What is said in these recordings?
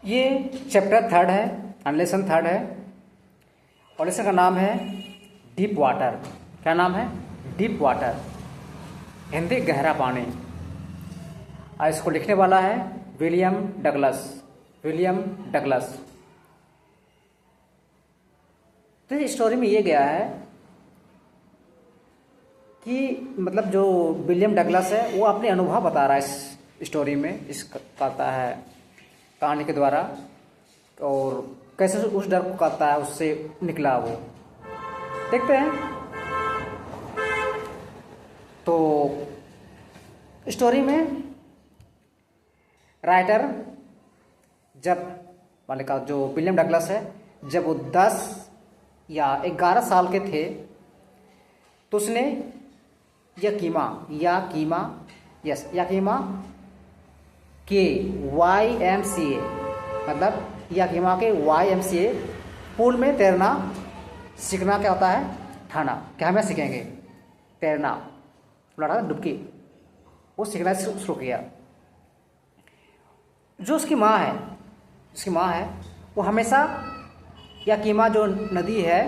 ये chapter third है, lesson third है और लेसन का नाम है डीप वाटर। क्या नाम है? डीप वाटर, हिंदी गहरा पानी। और इसको लिखने वाला है विलियम डगलस। William Douglas. तो इस स्टोरी में ये गया है कि मतलब जो विलियम डगलस है वो अपने अनुभव बता रहा है इस स्टोरी में, इस कहता है कहानी के द्वारा, और कैसे उस डर को कहता है उससे निकला वो। देखते हैं। तो स्टोरी में राइटर जब वाले का जो विलियम डगलस है, जब वो 10 या 11 साल के थे तो उसने याकीमा के YMCA मतलब याकीमा के YMCA पूल में तैरना सीखना क्या होता है? ठाना। क्या हमें सीखेंगे? तैरना, लड़ा डुबकी, वो सीखना शुरू किया। जो उसकी माँ है वो हमेशा याकीमा जो नदी है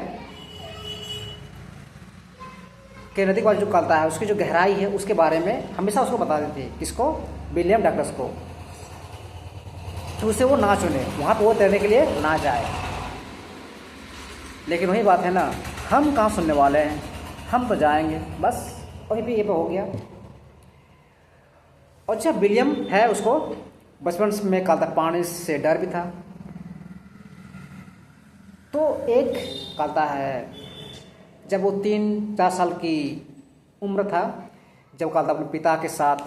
कि नदी का जो कहता है उसकी जो गहराई है उसके बारे में हमेशा उसको बता देती है। किसको? विलियम डगलस को। तो उसे वो ना चुने, वहाँ पे वो तैरने के लिए ना जाए। लेकिन वही बात है ना, हम कहाँ सुनने वाले हैं, हम तो जाएंगे बस। वही भी ये पे हो गया। और जब विलियम है उसको बचपन में कहता पानी से डर भी था। तो एक कहता है जब वो 3-4 साल की उम्र था, जब कहता अपने पिता के साथ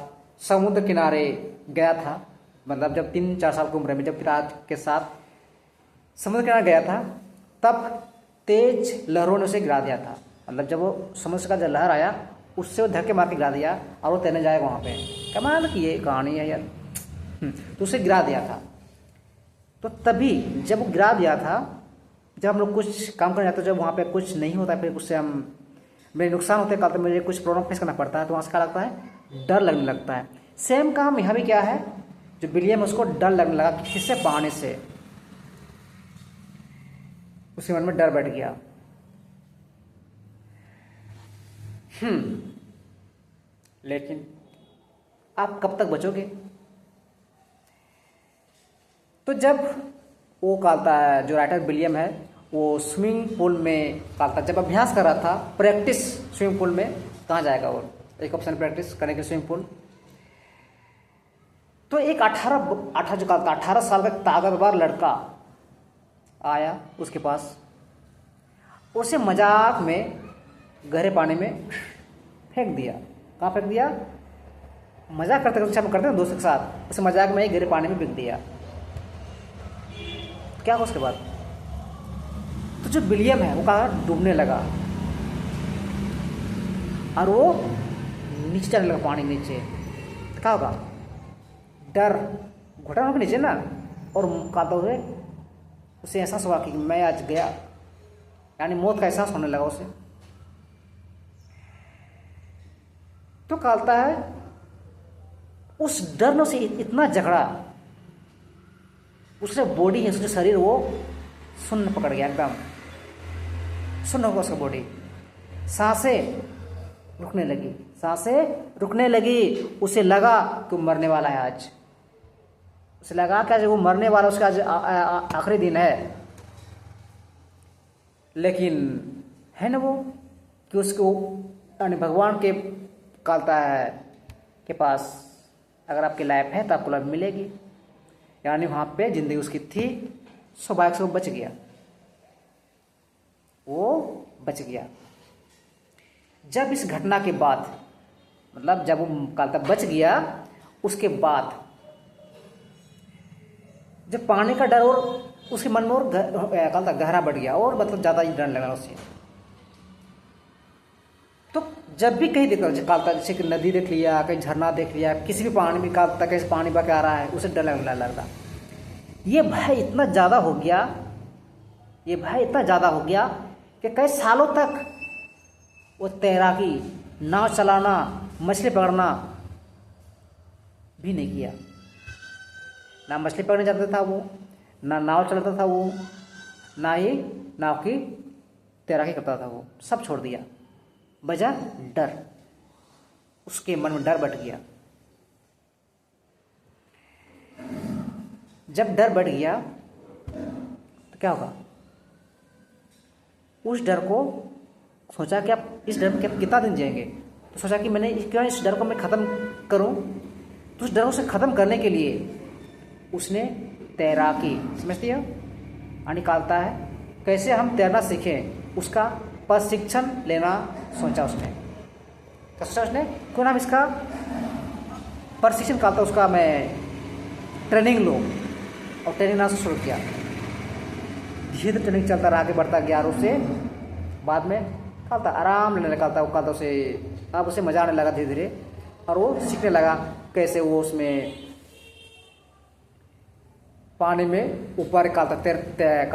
समुद्र किनारे गया था, मतलब जब 3-4 साल की उम्र में जब पिता के साथ समुद्र किनारे गया था, तब तेज लहरों ने उसे गिरा दिया था। मतलब जब वो समुद्र का जब लहर आया उससे वो धक्के मार के गिरा दिया और वो तैरने जाएगा वहाँ पे। कमाल की ये कहानी है यार। तो उसे गिरा दिया था। तो तभी जब वो गिरा दिया था, जब हम लोग कुछ काम करने जाते हैं, जब वहाँ पे कुछ नहीं होता है, फिर उससे हम मेरे नुकसान होते हैं, कल तो मुझे कुछ प्रॉब्लम फेस करना पड़ता है, तो वहाँ से क्या लगता है? डर लगने लगता है। सेम काम यहाँ भी क्या है, जो विलियम उसको डर लगने लगा किससे? पानी से। उसके मन में डर बैठ गया। लेकिन आप कब तक बचोगे? तो जब वो कहता है जो राइटर विलियम है, वो स्विमिंग पूल में कहता जब अभ्यास कर रहा था, प्रैक्टिस स्विमिंग पूल में, कहाँ जाएगा वो? एक ऑप्शन प्रैक्टिस करने के स्विमिंग पूल। तो एक 18 साल का ताकतवर लड़का आया उसके पास, उसे मजाक में गहरे पानी में फेंक दिया। कहाँ फेंक दिया? मजाक करते हैं दोस्तों के साथ, उसे मजाक में ही गहरे पानी में फेंक दिया। क्या हुआ उसके बाद? तो जो विलियम है वो कहा डूबने लगा और वो नीचे जाने लगा, पानी नीचे। तो क्या होगा? डर घुटनों के नीचे ना, और कहते हुए उसे एहसास हुआ कि मैं आज गया, यानी मौत का एहसास होने लगा उसे। तो कहता है उस डर ने उसे इतना जकड़ा, उसका बॉडी है, उसका शरीर वो सुन्न पकड़ गया, एकदम सुन्न होगा उसका बॉडी। सांसें रुकने लगी। उसे लगा कि वो मरने वाला है आज। उसे लगा कि आज वो मरने वाला, उसका आज आखिरी दिन है। लेकिन है ना वो कि उसको यानी भगवान के कहता है के पास अगर आपकी लाइफ है तो आपको लाइफ मिलेगी, यानी वहाँ पे जिंदगी उसकी थी। सौभाग्य से वो बच गया। जब इस घटना के बाद, मतलब जब वो कहता बच गया, उसके बाद जब पानी का डर और उसके मन में और कहता गहरा बढ़ गया, और मतलब ज़्यादा ही डर लगा उसे। तो जब भी कहीं कहता जैसे कि नदी देख लिया, कहीं झरना देख लिया, किसी भी पानी में कहता कहीं पानी बह के आ रहा है, उसे डर लगने लगा। ये भय इतना ज़्यादा हो गया कि कई सालों तक वो तैराकी, नाव चलाना, मछली पकड़ना भी नहीं किया। ना मछली पकड़ने जाता था वो, ना नाव चलाता था वो, ना ही नाव की तैराकी करता था वो, सब छोड़ दिया। वजह डर, उसके मन में डर बैठ गया। जब डर बढ़ गया तो क्या होगा, उस डर को सोचा कि आप इस डर में कितना दिन जिएंगे, तो सोचा कि मैंने क्यों इस डर को मैं ख़त्म करूं। तो उस डर को ख़त्म करने के लिए उसने तैराकी, समझती हो, निकालता है कैसे हम तैरना सीखें, उसका प्रशिक्षण लेना सोचा उसने। क्या सोचा उसने, क्यों ना हम इसका प्रशिक्षण निकालता, उसका मैं ट्रेनिंग लूँ। और ट्रेनिंग ना शुरू किया, धीरे धीरे ट्रेनिंग चलता रहा, आगे बढ़ता गया। और उससे बाद में निकालता, आराम लेने निकालता, वो निकालता उसे, अब उसे मजा आने लगा धीरे धीरे। और वो सीखने लगा कैसे वो उसमें पानी में ऊपर निकालता,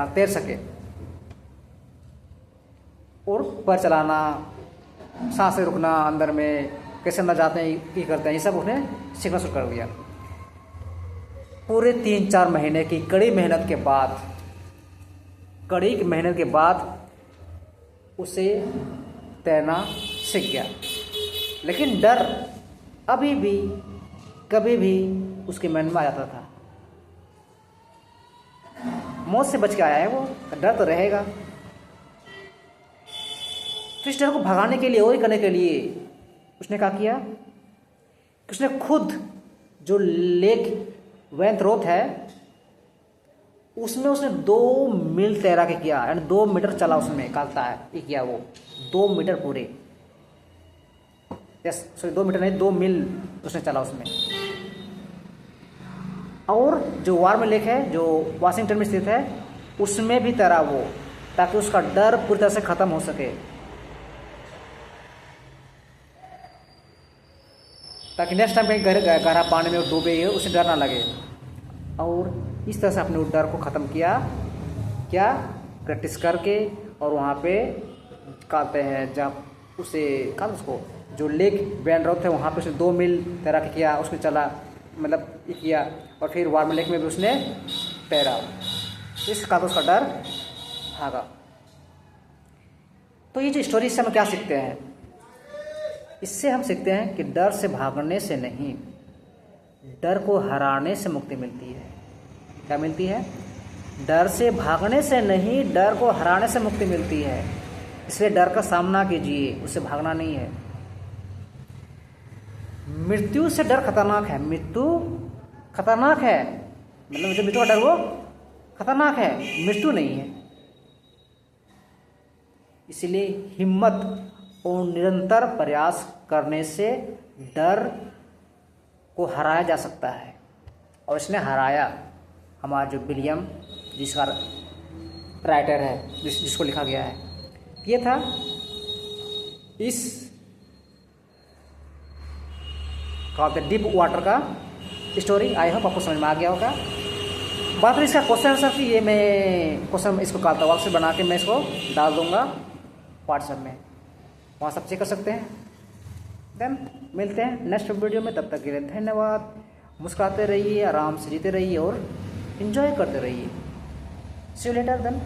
तैर सके। और पैर चलाना, सांसें रुकना अंदर में, कैसे अंदर जाते हैं, ये करते हैं, ये सब उसने सीखना शुरू कर दिया। पूरे 3-4 महीने की कड़ी मेहनत के बाद उसे तैरना सीख गया। लेकिन डर अभी भी कभी भी उसके मन में आ जाता था। मौत से बच के आया है वो, डर तो रहेगा। तो इस डर को भगाने के लिए और करने के लिए उसने क्या किया, उसने खुद जो लेक वेंथरोथ है उसमें उसने 2 मील तैराकी किया, यानी 2 मीटर चला उसमें, कहता है ये किया वो 2 मीटर पूरे, यस सॉरी 2 मीटर नहीं 2 मील उसने चला उसमें। और जो वार्म लेक है जो वाशिंगटन में स्थित है उसमें भी तैरा वो, ताकि उसका डर पूरी तरह से खत्म हो सके, ताकि नेक्स्ट टाइम कहीं गहरा पानी में डूबे उसे डर ना लगे। और इस तरह से अपने उस डर को ख़त्म किया, क्या प्रैक्टिस करके। और वहाँ पे कहते हैं जब उसे कहा उसको जो लेक वेंथरोथ है वहाँ पे उसने 2 मील तैराकी किया, उसमें चला, मतलब ये किया। और फिर वार्म लेक में भी उसने तैरा, इस कारण उसका डर भागा। तो ये जो स्टोरी, इससे हम क्या सीखते हैं, इससे हम सीखते हैं कि डर से भागने से नहीं, डर को हराने से मुक्ति मिलती है। क्या मिलती है, डर से भागने से नहीं, डर को हराने से मुक्ति मिलती है। इसलिए डर का सामना कीजिए, उससे भागना नहीं है। मृत्यु से डर खतरनाक है, मृत्यु खतरनाक है, मतलब जो मृत्यु का डर वो खतरनाक है, मृत्यु नहीं है। इसलिए हिम्मत और निरंतर प्रयास करने से डर को हराया जा सकता है। और इसने हराया, हमारा जो विलियम, जिसका राइटर है, जिसको लिखा गया है, ये था इस डीप वाटर का स्टोरी। आई होप आपको समझ में आ गया होगा। बात रही इसका क्वेश्चन आंसर की, ये मैं क्वेश्चन इसको कालता वाक्य बना के मैं इसको डाल दूंगा व्हाट्सएप में, वहाँ सब चेक कर सकते हैं। देन मिलते हैं नेक्स्ट वीडियो में, तब तक के लिए धन्यवाद। मुस्कुराते रहिए, आराम से जीते रहिए और एंजॉय करते रहिए। सी यू लेटर देन।